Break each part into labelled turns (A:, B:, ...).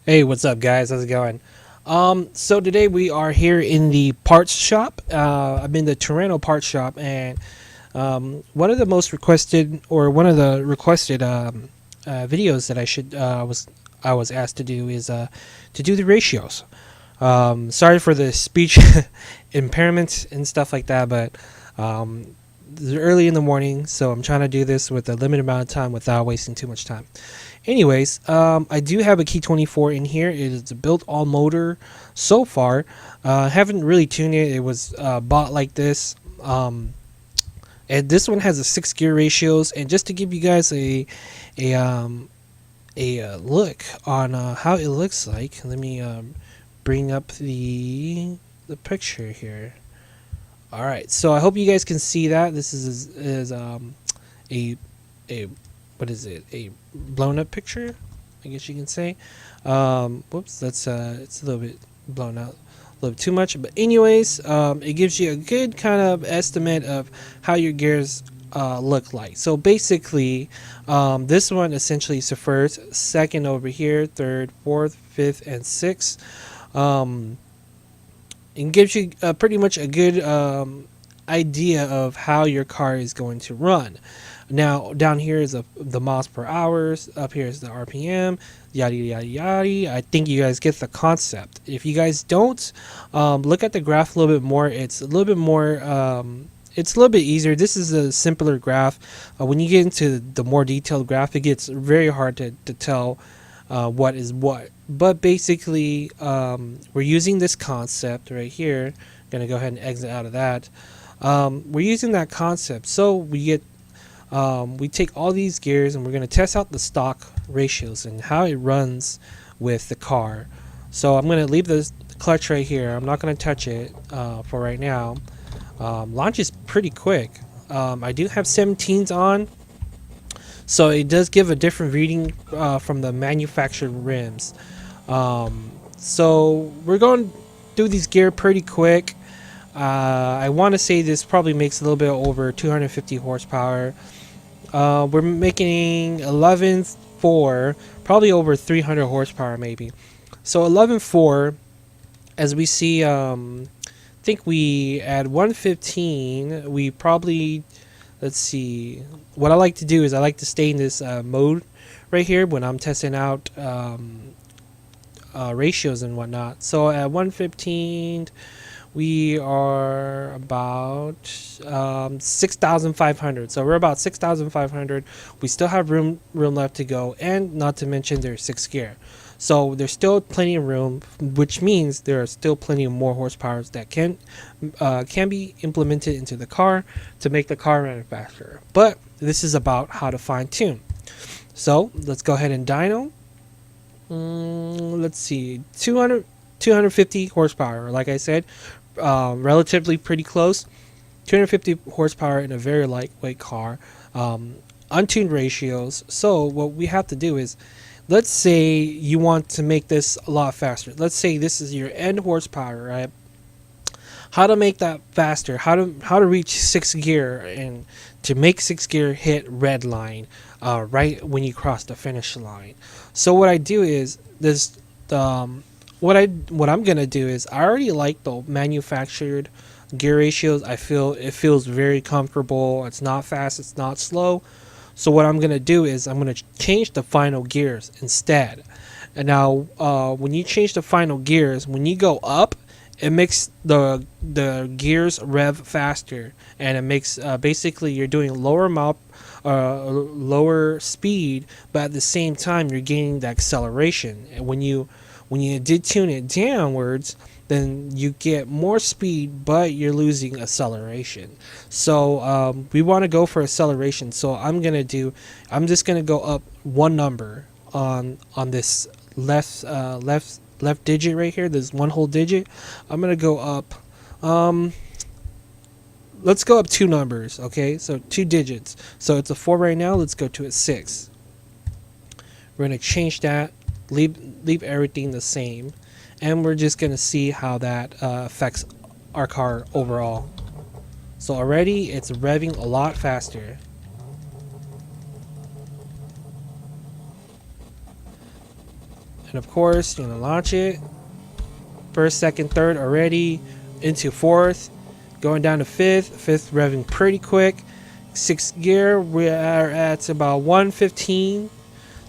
A: Hey, what's up, guys? How's it going? So today we are here in the parts shop. I'm in the Toronto parts shop, and one of the most requested, or one of the requested videos that I was asked to do is to do the ratios. Sorry for the speech impairments and stuff like that, but it's early in the morning, so I'm trying to do this with a limited amount of time without wasting too much time. Anyways, I do have a Key 24 in here. It is a built all motor so far. Haven't really tuned it. It was bought like this. And this one has a 6 gear ratios. And just to give you guys a look on how it looks like, let me bring up the picture here. All right, so I hope you guys can see that. This is a a what is it? A blown up picture, I guess you can say. Whoops, that's it's a little bit blown out, a little bit too much. But anyways, it gives you a good kind of estimate of how your gears look like. So basically, this one essentially is the first, second over here, third, fourth, fifth, and sixth. Um, it gives you pretty much a good idea of how your car is going to run. Now, down here is the miles per hours. Up here is the RPM. Yada yada yada. I think you guys get the concept. If you guys don't, look at the graph a little bit more. It's a little bit more. It's a little bit easier. This is a simpler graph. When you get into the more detailed graph, it gets very hard to tell what is what. But basically, we're using this concept right here. Gonna go ahead and exit out of that. We're using that concept, so we take all these gears and we're gonna test out the stock ratios and how it runs with the car. So I'm gonna leave the clutch right here. I'm not gonna touch it for right now. Launch is pretty quick. I do have 17s on, so it does give a different reading from the manufactured rims. So we're going to do these gear pretty quick. I want to say this probably makes a little bit over 250 horsepower. We're making 11.4, probably over 300 horsepower maybe. So 11.4, as we see, I think we at 115, we probably, let's see, what I like to do is I like to stay in this mode right here when I'm testing out ratios and whatnot. So at 115, we are about 6,500. So we're about 6,500. We still have room left to go, and not to mention there's 6 gear. So there's still plenty of room, which means there are still plenty of more horsepower that can be implemented into the car to make the car run faster. But this is about how to fine tune. So let's go ahead and dyno. Let's see, 250 horsepower. Like I said, relatively pretty close. 250 horsepower in a very lightweight car. Untuned ratios. So what we have to do is, let's say you want to make this a lot faster. Let's say this is your end horsepower, right? How to make that faster? How to reach 6 gear and to make 6 gear hit red line right when you cross the finish line. So what I do is this. What I'm gonna do is I already like the manufactured gear ratios. I feel it feels very comfortable. It's not fast. It's not slow. So what I'm gonna do is I'm gonna change the final gears instead. And now, when you change the final gears, when you go up, it makes the gears rev faster, and it makes basically you're doing lower speed, but at the same time you're gaining the acceleration. And when you did tune it downwards, then you get more speed, but you're losing acceleration. So we want to go for acceleration. So I'm just gonna go up one number on this left digit right here. There's one whole digit. I'm gonna go up. Let's go up 2 numbers. Okay, so 2 digits. So it's a 4 right now. Let's go to a 6. We're gonna change that. Leave everything the same, and we're just gonna see how that affects our car overall. So already it's revving a lot faster. And of course, you're gonna launch it. First, second, third already into fourth, going down to fifth. Fifth revving pretty quick. Sixth gear, we are at about 115.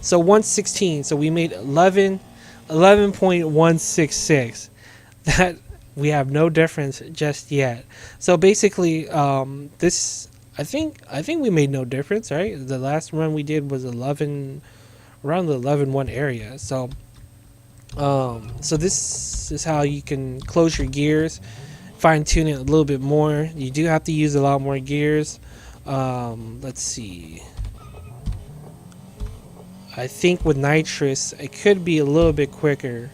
A: So 116. So we made 11.166. That we have no difference just yet. So basically, this I think we made no difference, right? The last run we did was 11, around the 11.1 area. So so this is how you can close your gears, fine tune it a little bit more. You do have to use a lot more gears. Let's see. I think with nitrous, it could be a little bit quicker.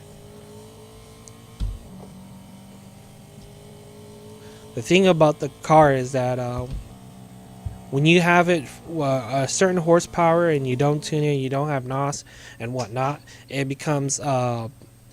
A: The thing about the car is that when you have it a certain horsepower and you don't tune it, you don't have NOS and whatnot, it becomes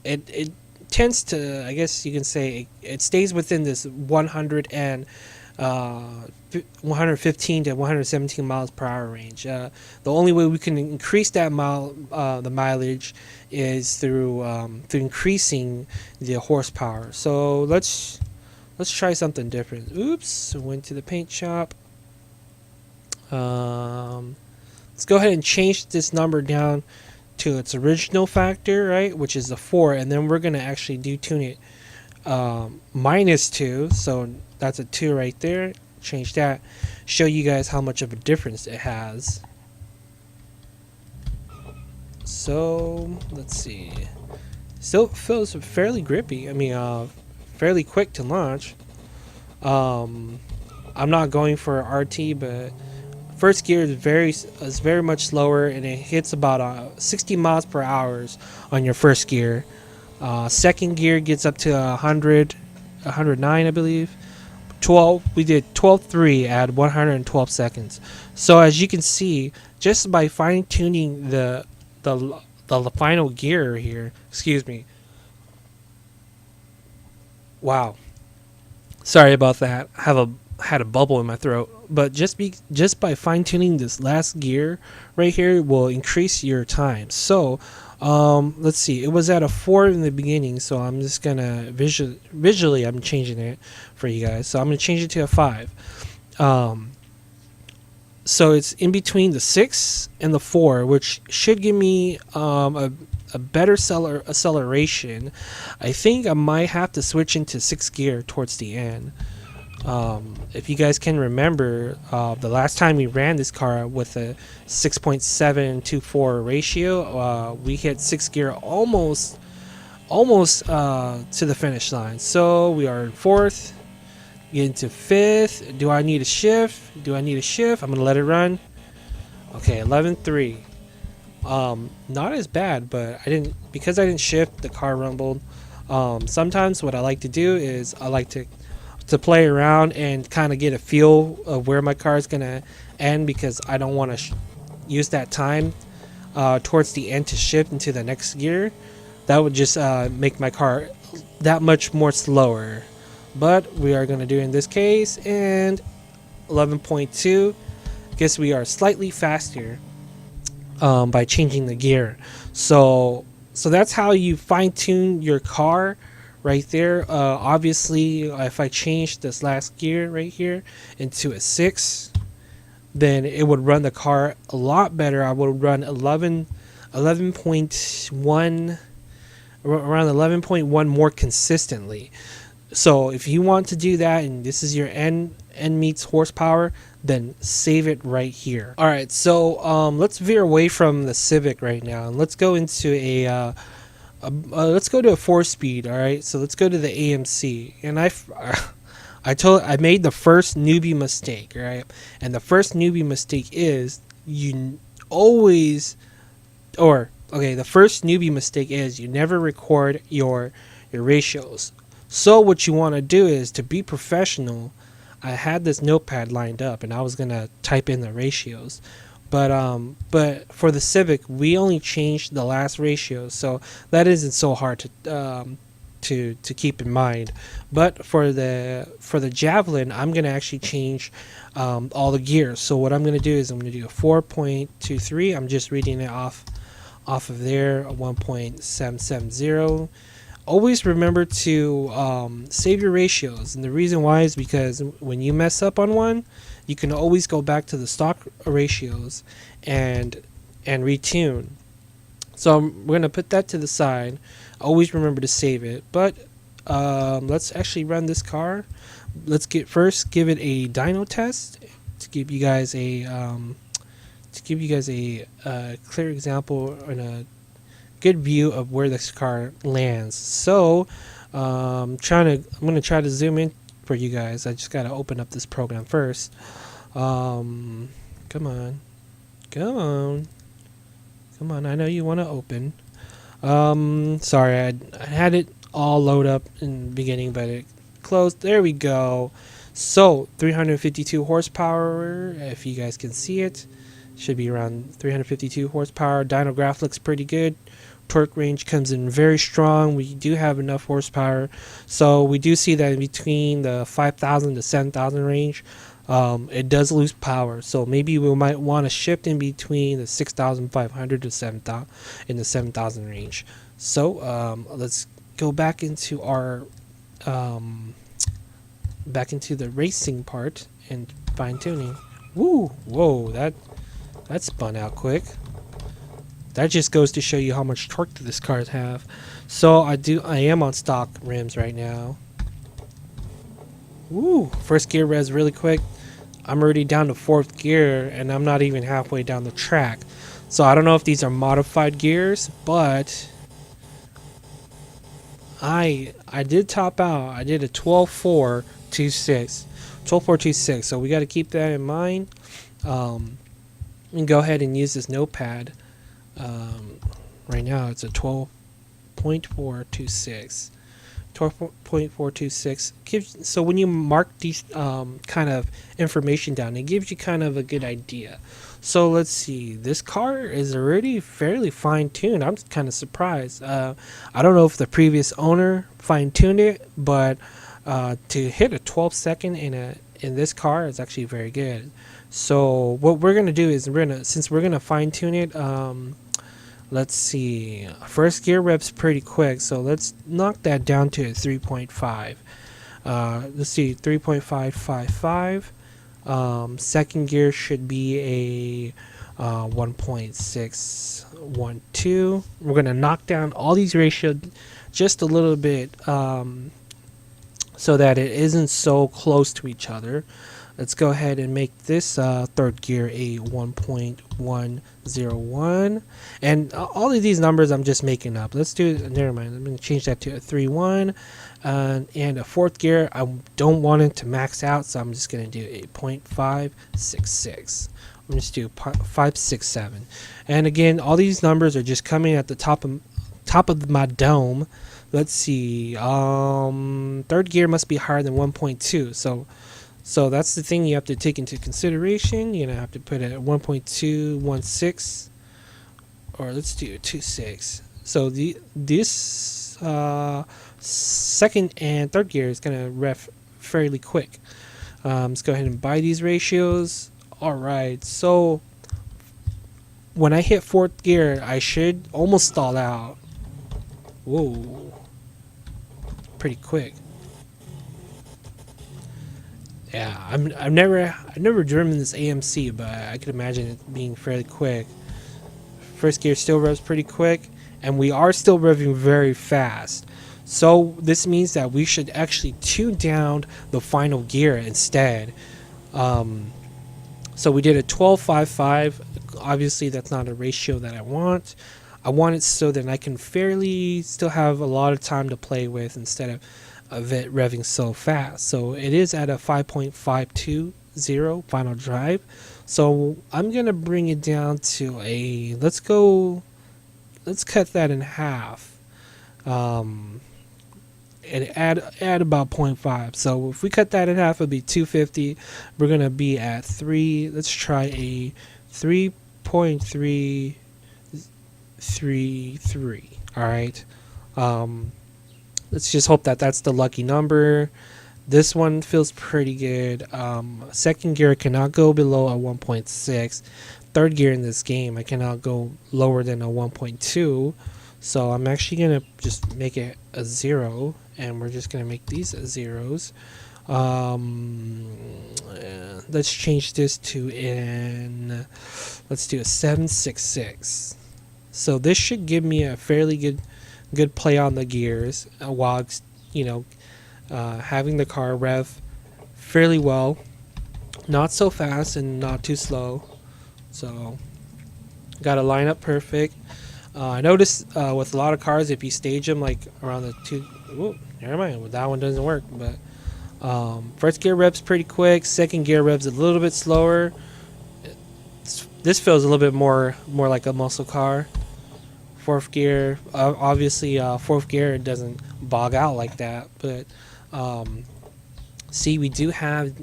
A: it tends to, I guess you can say, it stays within this 115 to 117 miles per hour range. The only way we can increase that the mileage is through increasing the horsepower. So let's try something different. Oops, went to the paint shop. Let's go ahead and change this number down to its original factor, right, which is a 4, and then we're gonna actually tune it -2, so that's a 2 right there. Change that, show you guys how much of a difference it has. So let's see, still feels fairly grippy. I mean, fairly quick to launch. I'm not going for RT, but first gear is very much slower, and it hits about 60 miles per hour on your first gear. Second gear gets up to 109, I believe. 12, we did 12.3 at 112 seconds. So as you can see, just by fine tuning the final gear here, excuse me. Wow, sorry about that. I had a bubble in my throat. But just by fine tuning this last gear right here will increase your time. So let's see, it was at a 4 in the beginning, so I'm just gonna visually I'm changing it for you guys. So I'm gonna change it to a 5. So it's in between the 6 and the 4, which should give me a better acceleration. I think I might have to switch into 6th gear towards the end. If you guys can remember, the last time we ran this car with a 6.724 ratio, we hit 6th gear almost to the finish line. So we are in 4th, get into 5th. Do I need a shift? I'm gonna let it run. Okay, 11.3. Not as bad, but because I didn't shift, the car rumbled. Sometimes what I like to do is I like to play around and kind of get a feel of where my car is gonna end, because I don't want to use that time towards the end to shift into the next gear. That would just make my car that much more slower. But we are going to do in this case, and 11.2. Guess we are slightly faster by changing the gear. So that's how you fine tune your car right there. Obviously, if I change this last gear right here into a 6, then it would run the car a lot better. I would run 11.1, around 11.1 more consistently. So if you want to do that, and this is your end meets horsepower, then save it right here. All right, so let's veer away from the Civic right now, and let's go into let's go to a 4-speed. All right, so let's go to the AMC, and I made the first newbie mistake, right? And the first newbie mistake is the first newbie mistake is you never record your ratios. So what you want to do is, to be professional, I had this notepad lined up and I was gonna type in the ratios, but for the Civic we only changed the last ratio, so that isn't so hard to keep in mind. But for the Javelin, I'm gonna actually change all the gears. So what I'm gonna do is I'm gonna do a 4.23. I'm just reading it off off of there, a 1.770. Always remember to save your ratios, and the reason why is because when you mess up on one, you can always go back to the stock ratios and retune. So we're gonna put that to the side. Always remember to save it. But let's actually run this car. Let's give it a dyno test to give you guys a clear example and a good view of where this car lands. So I'm gonna try to zoom in for you guys. I just gotta open up this program first. Come on, come on, come on. I know you want to open. Sorry, I had it all load up in the beginning, but it closed. There we go. So 352 horsepower. If you guys can see it, should be around 352 horsepower. Dyno graph looks pretty good. Torque range comes in very strong. We do have enough horsepower, so we do see that in between the 5,000 to 7,000 range, it does lose power. So maybe we might want to shift in between the 6,500 to 7,000 in the 7,000 range. So let's go back into our back into the racing part and fine tuning. Woo! Whoa! That spun out quick. That just goes to show you how much torque this cars have. So I am on stock rims right now. Woo! First gear res really quick. I'm already down to 4th gear and I'm not even halfway down the track. So I don't know if these are modified gears, but I did top out. I did a 12.426. 12.426. So we got to keep that in mind. And go ahead and use this notepad. Right now it's a 12.426. 12.426 so when you mark these kind of information down, it gives you kind of a good idea. So let's see, this car is already fairly fine-tuned. I'm kind of surprised. I don't know if the previous owner fine-tuned it, but to hit a 12-second in this car is actually very good. So what we're gonna do is since we're gonna fine-tune it, let's see, first gear rev's pretty quick, so let's knock that down to a 3.5. Let's see, 3.555. Second gear should be a 1.612. We're going to knock down all these ratios just a little bit so that it isn't so close to each other. Let's go ahead and make this third gear a 1.101. And all of these numbers I'm just making up. Let's do it. Never mind. I'm going to change that to a 3.1. And a fourth gear, I don't want it to max out, so I'm just going to do a 0.566. I'm just do 567. And again, all these numbers are just coming at the top of my dome. Let's see. Third gear must be higher than 1.2. So that's the thing you have to take into consideration. You're going to have to put it at 1.216, or let's do 2.6. So this second and third gear is going to ref fairly quick. Let's go ahead and buy these ratios. All right, so when I hit fourth gear, I should almost stall out. Whoa, pretty quick. Yeah, I've never driven this AMC, but I could imagine it being fairly quick. First gear still revs pretty quick, and we are still revving very fast. So this means that we should actually tune down the final gear instead. So we did a 12.55. Obviously, that's not a ratio that I want. I want it so that I can fairly still have a lot of time to play with instead of it revving so fast. So it is at a 5.520 final drive. So I'm gonna bring it down to a let's cut that in half, and add about 0.5. So if we cut that in half, it'll be 250. We're gonna be at 3. Let's try a 3.333. All right. Let's just hope that that's the lucky number. This one feels pretty good. Second gear cannot go below a 1.6. third gear in this game. I cannot go lower than a 1.2. So I'm actually going to just make it a 0. And we're just going to make these zeros. Let's change this to let's do a 766. So this should give me a fairly good play on the gears while you know having the car rev fairly well, not so fast and not too slow. So got to line up perfect. I noticed with a lot of cars, if you stage them like around the two, whoop, never mind, well, that one doesn't work. But first gear revs pretty quick. Second gear revs a little bit slower. This feels a little bit more like a muscle car. Fourth gear, obviously, fourth gear it doesn't bog out like that. But see, we do have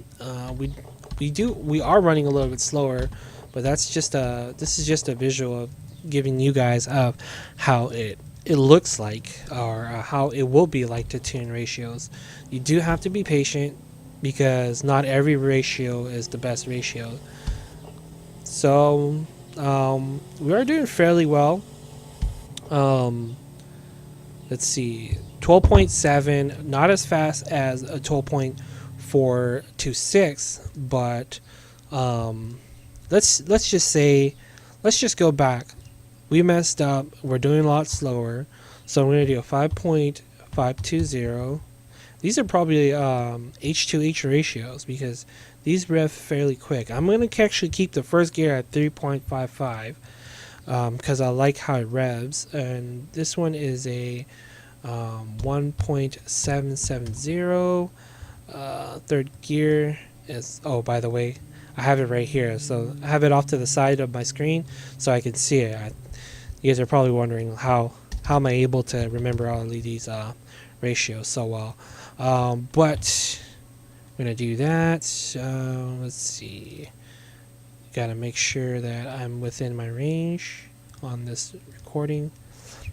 A: we are running a little bit slower, but that's just this is just a visual of giving you guys of how it looks like, or how it will be like to tune ratios. You do have to be patient because not every ratio is the best ratio. So we are doing fairly well. Let's see, 12.7, not as fast as a 12.426, but let's just go back. We messed up. We're doing a lot slower. So I'm going to do a 5.520. These are probably H2H ratios because these rev fairly quick. I'm going to actually keep the first gear at 3.55 because I like how it revs. And this one is a 1.770. Third gear is, oh, by the way, I have it right here. So I have it off to the side of my screen so I can see it. You guys are probably wondering how am I able to remember all of these ratios so well. But I'm going to do that. Let's see. Got to make sure that I'm within my range on this recording.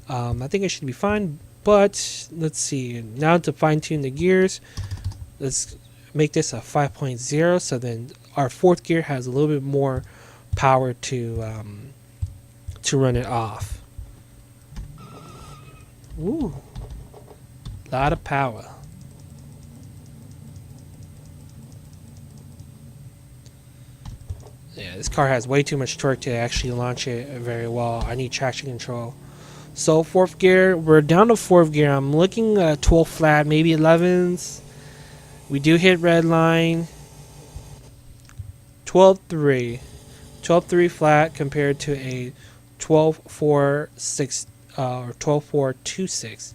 A: I think I should be fine. But let's see. Now to fine tune the gears, let's make this a 5.0. So then our fourth gear has a little bit more power to run it off. Ooh, lot of power. Yeah, this car has way too much torque to actually launch it very well. I need traction control. So fourth gear, we're down to fourth gear. I'm looking at 12 flat, maybe 11s. We do hit red line. 12.3. 12.3 flat compared to a 12.46 or 12.426.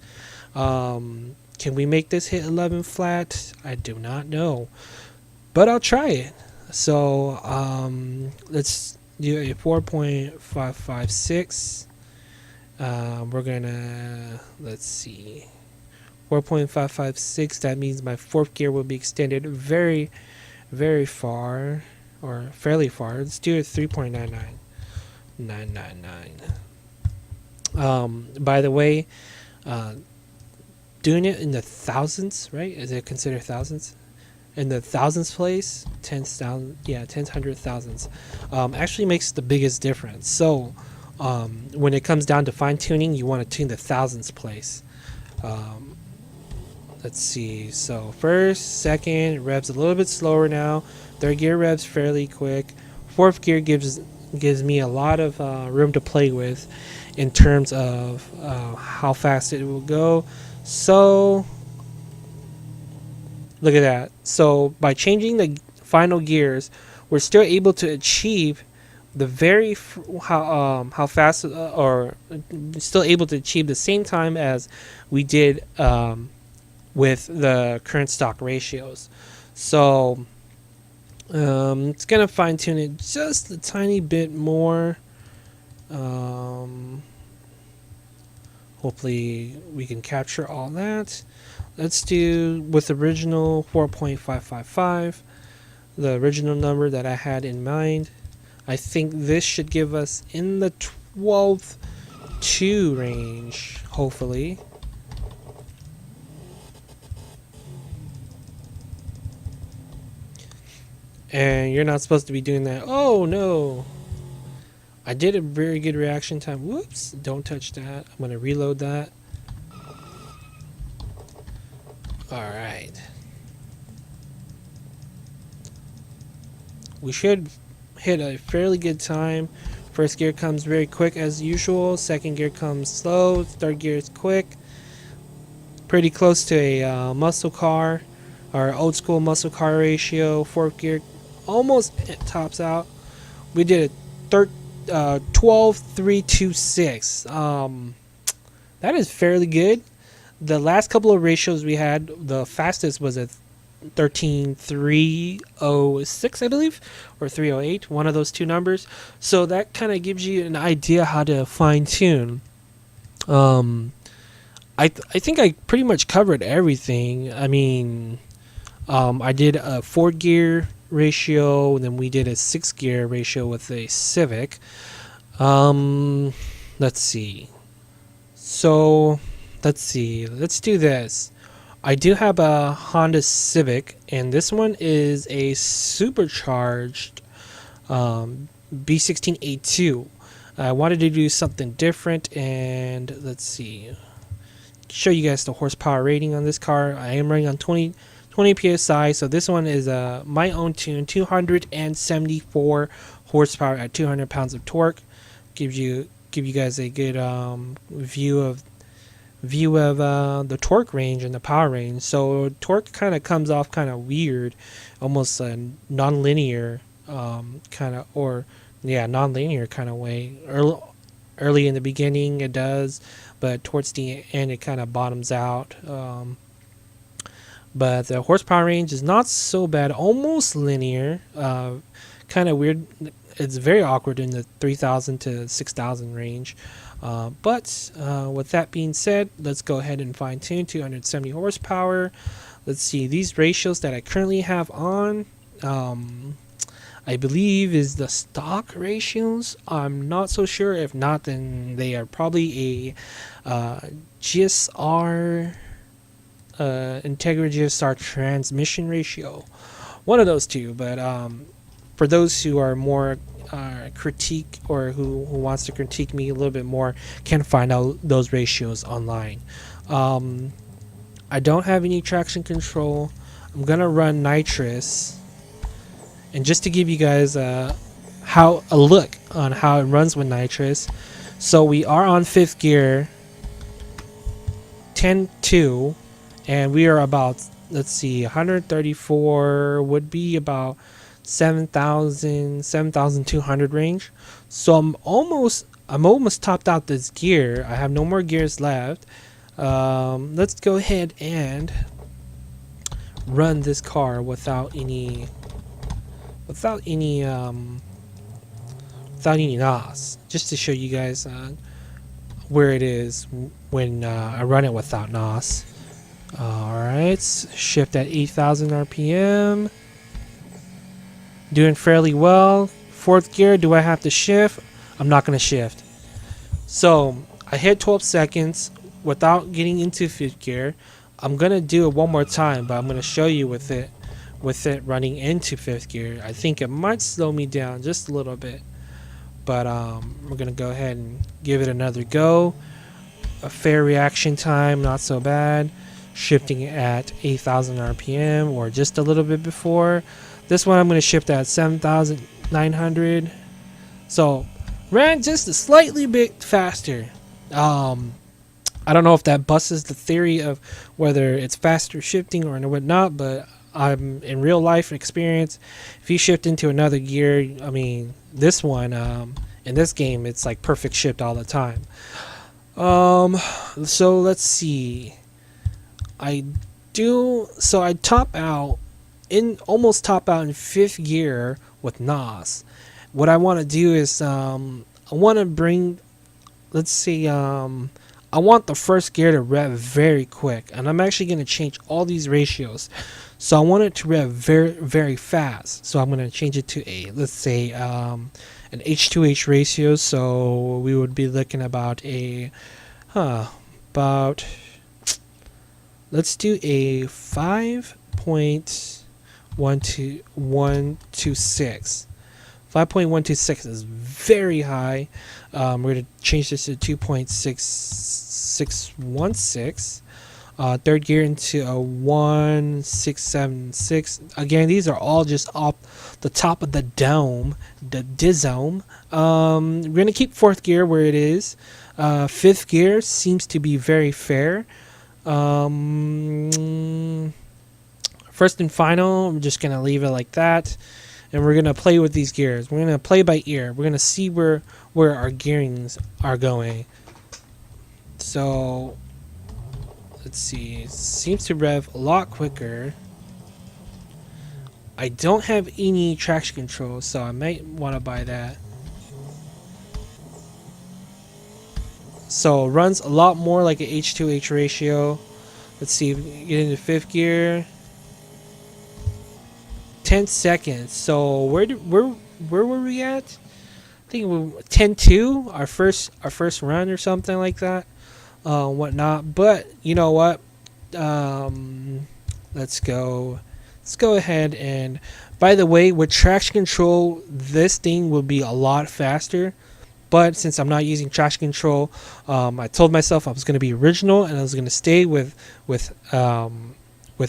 A: Can we make this hit 11 flat? I do not know, but I'll try it. So let's do a 4.556. We're gonna, let's see, 4.556. That means my fourth gear will be extended very, very far, or fairly far. Let's do a 3.99999. By the way, doing it in the thousands, right? Is it considered thousands? In the thousands place, tens, thousand, yeah, tens, hundreds, thousands, actually makes the biggest difference. So when it comes down to fine tuning, you want to tune the thousands place. Let's see. So first, second, revs a little bit slower now. Third gear revs fairly quick. Fourth gear gives me a lot of room to play with in terms of how fast it will go. So look at that. So by changing the final gears, we're still able to achieve the how fast, or still able to achieve the same time as we did with the current stock ratios. So it's gonna fine tune it just a tiny bit more. Hopefully we can capture all that. Let's do with original 4.555, the original number that I had in mind. I think this should give us in the 12.2 range, hopefully. And you're not supposed to be doing that. Oh no. I did a very good reaction time. Whoops, don't touch that. I'm going to reload that. Alright. We should hit a fairly good time. First gear comes very quick as usual. Second gear comes slow. Third gear is quick. Pretty close to a muscle car, or old school muscle car ratio. Fourth gear almost tops out. We did a 12 3 2 6. That is fairly good. The last couple of ratios we had, the fastest was a 13.306, I believe, or 308, one of those two numbers. So that kind of gives you an idea how to fine tune. I think I pretty much covered everything. I mean, I did a 4 gear ratio, and then we did a 6 gear ratio with a Civic. Let's see. So, let's do this. I do have a Honda Civic, and this one is a supercharged B16A2. I wanted to do something different, and let's see. Show you guys the horsepower rating on this car. I am running on 20 psi, so this one is my own tune, 274 horsepower at 200 pounds of torque. Give you guys a good view of the torque range and the power range. So torque kind of comes off kind of weird, almost a non-linear non-linear kind of way. Early in the beginning it does, but towards the end it kind of bottoms out. But the horsepower range is not so bad, almost linear. Kind of weird. It's very awkward in the 3,000 to 6,000 range. But with that being said, let's go ahead and fine tune 270 horsepower. Let's see, these ratios that I currently have on, I believe is the stock ratios. I'm not so sure. If not, then they are probably a GSR Integra GSR transmission ratio, one of those two. But for those who are more critique, or who wants to critique me a little bit more, can find out those ratios online. I don't have any traction control. I'm gonna run nitrous, and just to give you guys a look on how it runs with nitrous. So we are on 5th gear, 10.2, and we are about, let's see, 134 would be about 7,200 range. So I'm almost topped out this gear. I have no more gears left. Let's go ahead and run this car without any NOS, just to show you guys where it is when I run it without NOS. Alright, shift at 8,000 RPM. Doing fairly well. 4th gear, do I have to shift? I'm not going to shift. So I hit 12 seconds without getting into 5th gear. I'm going to do it one more time, but I'm going to show you with it running into 5th gear. I think it might slow me down just a little bit, but we're going to go ahead and give it another go. A fair reaction time, not so bad. Shifting at 8,000 RPM, or just a little bit before. This one I'm going to shift at 7,900. So ran just a slightly bit faster. I don't know if that busts the theory of whether it's faster shifting or whatnot, but I'm in real life experience. If you shift into another gear, I mean, this one in this game, it's like perfect shift all the time. So let's see. I top out almost top out in 5th gear with NOS. What I want to do is I want to bring, let's see, I want the 1st gear to rev very quick, and I'm actually going to change all these ratios. So I want it to rev very, very fast. So I'm going to change it to a, let's say, an H2H ratio. So we would be looking about let's do a 5.126. 5.126 is very high. We're going to change this to 2.6616. Third gear into a 1676. Again, these are all just off the top of the dome, the dizome. We're going to keep fourth gear where it is. Fifth gear seems to be very fair. First and final, I'm just going to leave it like that. And we're going to play with these gears. We're going to play by ear. We're going to see where our gearings are going. So, let's see. It seems to rev a lot quicker. I don't have any traction control, so I might want to buy that. So, it runs a lot more like an H2H ratio. Let's see if we can get into fifth gear. 10 seconds. So where were we at? I think we were 10-2, our first run or something like that. Whatnot. But you know what? Let's go ahead and, by the way, with traction control, this thing will be a lot faster. But since I'm not using traction control, I told myself I was going to be original and I was going to stay with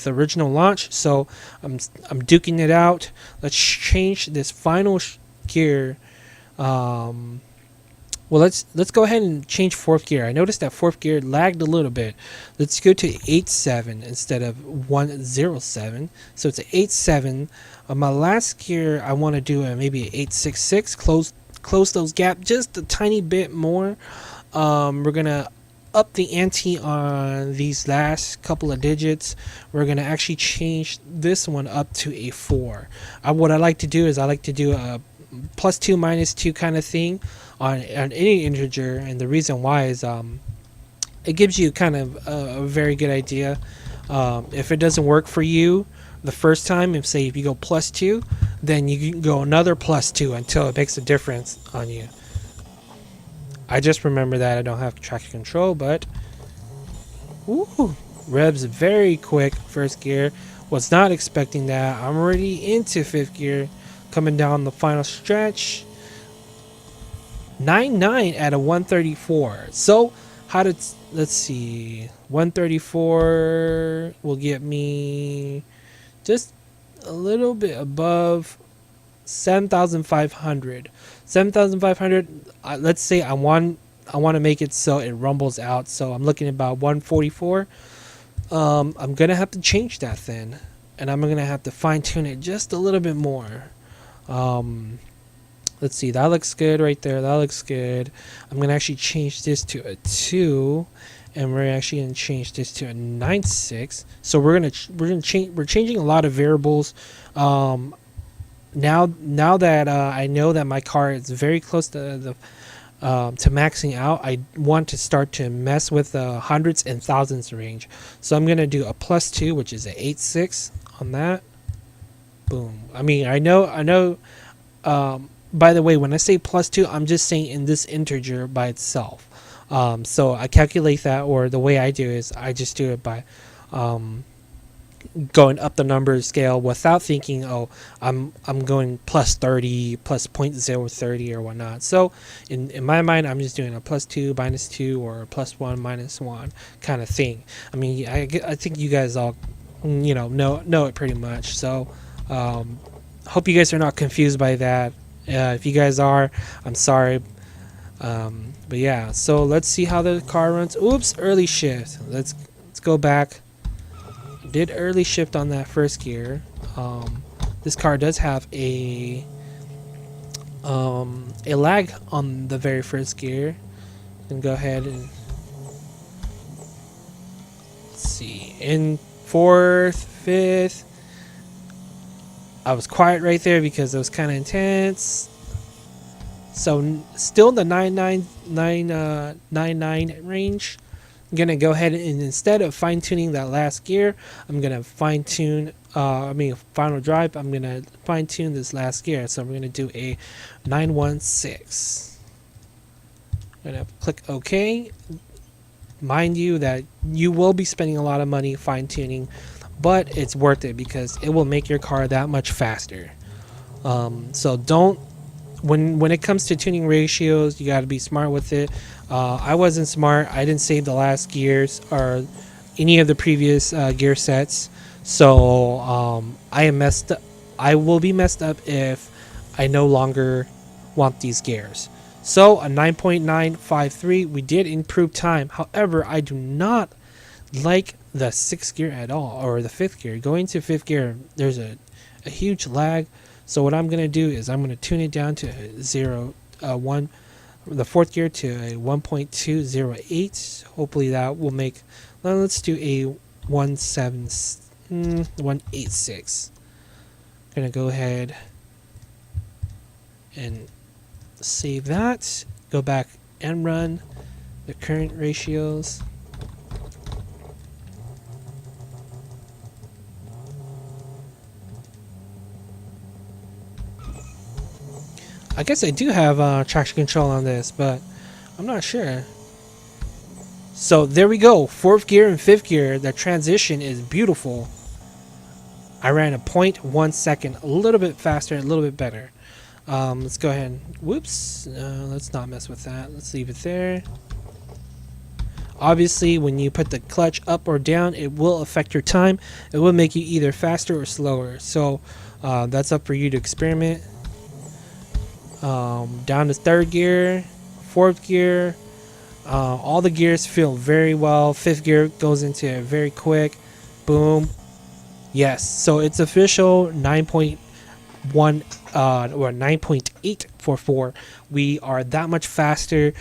A: original launch. So I'm duking it out. Let's change this final gear. Well, let's go ahead and change fourth gear. I noticed that fourth gear lagged a little bit. Let's go to 8.7 instead of 1.07. So it's an 8.7. My last gear, I want to do maybe an 8.66. Close those gaps just a tiny bit more. We're gonna up the ante on these last couple of digits. We're gonna actually change this one up to a 4. What I like to do is I like to do a +2 -2 kind of thing on any integer, and the reason why is it gives you kind of a very good idea. If it doesn't work for you the first time, if you go +2, then you can go another +2 until it makes a difference on you. I just remember that I don't have traction control, but revs very quick. First gear, was not expecting that. I'm already into fifth gear, coming down the final stretch. 9.9 at a 134. So let's see, 134 will get me just a little bit above 7,500. 7,500. Let's say I want to make it so it rumbles out. So I'm looking at about 144. I'm gonna have to change that then, and I'm gonna have to fine tune it just a little bit more. Let's see. That looks good right there. That looks good. I'm gonna actually change this to a 2. And we're actually going to change this to a 9.6. So we're changing a lot of variables. Now that I know that my car is very close to maxing out, I want to start to mess with the hundreds and thousands range. So I'm going to do a +2, which is an 8.6 on that. Boom. I mean, I know. By the way, when I say +2, I'm just saying in this integer by itself. So I calculate that, or the way I do is I just do it by going up the number scale without thinking, oh, I'm going +30, +0.030 or whatnot. So in my mind, I'm just doing a +2 -2 or a +1 -1 kind of thing. I mean, I think you guys all know it pretty much. So hope you guys are not confused by that. If you guys are, I'm sorry. But yeah, so let's see how the car runs. Oops, early shift. Let's go back. Did early shift on that first gear. This car does have a lag on the very first gear. And go ahead and let's see. In fourth, fifth, I was quiet right there because it was kind of intense. So still the 9.99 range. I'm gonna go ahead and, instead of fine tuning that last gear, I'm gonna fine tune. Final drive. I'm gonna fine tune this last gear. So I'm gonna do a 9.16. I'm gonna click OK. Mind you that you will be spending a lot of money fine tuning, but it's worth it because it will make your car that much faster. So don't when it comes to tuning ratios, you got to be smart with it. I wasn't smart. I didn't save the last gears or any of the previous gear sets, so I am messed up. I will be messed up if I no longer want these gears. So a 9.953, we did improve time. However, I do not like the sixth gear at all, or the fifth gear. Going to fifth gear, there's a huge lag. So what I'm going to do is I'm going to tune it down to a 1, the fourth gear to a 1.208. Hopefully that will make, well, let's do a 186. Going to go ahead and save that. Go back and run the current ratios. I guess I do have traction control on this, but I'm not sure. So there we go. Fourth gear and fifth gear. The transition is beautiful. I ran a 0.1 second, a little bit faster, a little bit better. Let's go ahead and, whoops, let's not mess with that. Let's leave it there. Obviously, when you put the clutch up or down, it will affect your time. It will make you either faster or slower. So that's up for you to experiment. Down to third gear, fourth gear. All the gears feel very well. Fifth gear goes into it very quick. Boom. Yes, so it's official 9.1 or 9.844. We are that much faster.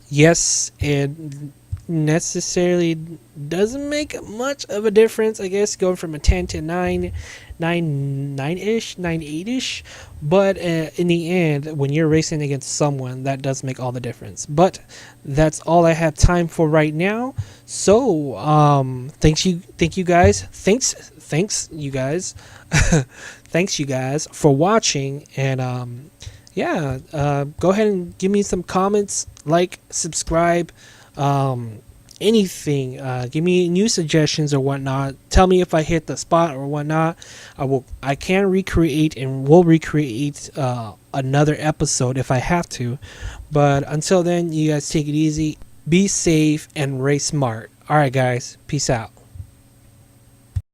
A: Yes, it necessarily doesn't make much of a difference, I guess, going from a 10 to 9-ish, 9-8-ish. But in the end, when you're racing against someone, that does make all the difference. But that's all I have time for right now. So thank you guys. Thanks you guys. Thanks you guys for watching. And yeah, go ahead and give me some comments, like, subscribe, anything. Give me new suggestions or whatnot. Tell me if I hit the spot or whatnot. I can recreate and will recreate another episode if I have to. But until then, you guys take it easy, be safe, and race smart. All right, guys, peace out.